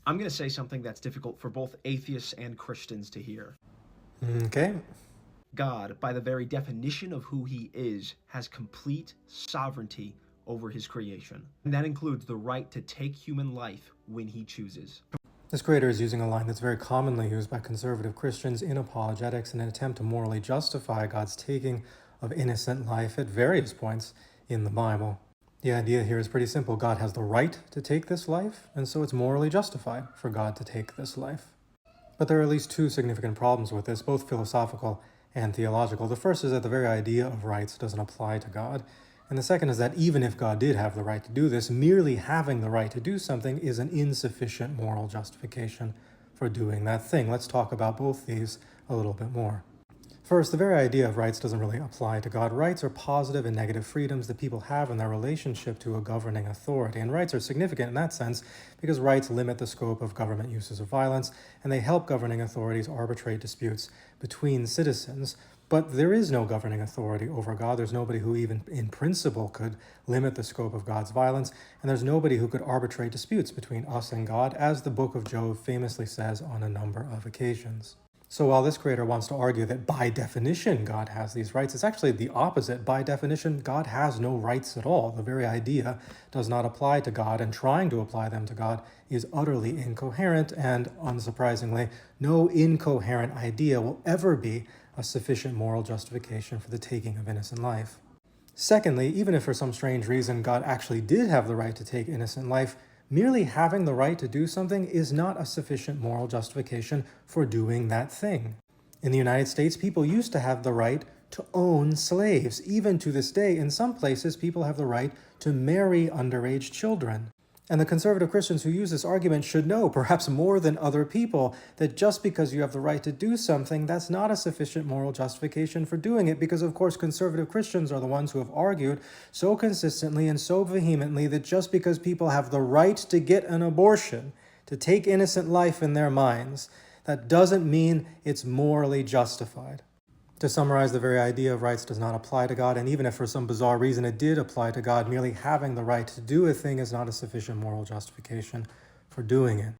I'm going to say something that's difficult for both atheists and Christians to hear. Okay. God, by the very definition of who he is, has complete sovereignty over his creation. And that includes the right to take human life when he chooses. This creator is using a line that's very commonly used by conservative Christians in apologetics in an attempt to morally justify God's taking of innocent life at various points in the Bible. The idea here is pretty simple. God has the right to take this life, and so it's morally justified for God to take this life. But there are at least two significant problems with this, both philosophical and theological. The first is that the very idea of rights doesn't apply to God. And the second is that even if God did have the right to do this, merely having the right to do something is an insufficient moral justification for doing that thing. Let's talk about both these a little bit more. First, the very idea of rights doesn't really apply to God. Rights are positive and negative freedoms that people have in their relationship to a governing authority. And rights are significant in that sense because rights limit the scope of government uses of violence, and they help governing authorities arbitrate disputes between citizens. But there is no governing authority over God. There's nobody who even in principle could limit the scope of God's violence, and there's nobody who could arbitrate disputes between us and God, as the book of Job famously says on a number of occasions. So while this creator wants to argue that by definition God has these rights, it's actually the opposite. By definition, God has no rights at all. The very idea does not apply to God, and trying to apply them to God is utterly incoherent, and unsurprisingly, no incoherent idea will ever be a sufficient moral justification for the taking of innocent life. Secondly, even if for some strange reason God actually did have the right to take innocent life, merely having the right to do something is not a sufficient moral justification for doing that thing. In the United States, people used to have the right to own slaves. Even to this day, in some places, people have the right to marry underage children. And the conservative Christians who use this argument should know, perhaps more than other people, that just because you have the right to do something, that's not a sufficient moral justification for doing it, because of course conservative Christians are the ones who have argued so consistently and so vehemently that just because people have the right to get an abortion, to take innocent life in their minds, that doesn't mean it's morally justified. To summarize, the very idea of rights does not apply to God, and even if for some bizarre reason it did apply to God, merely having the right to do a thing is not a sufficient moral justification for doing it.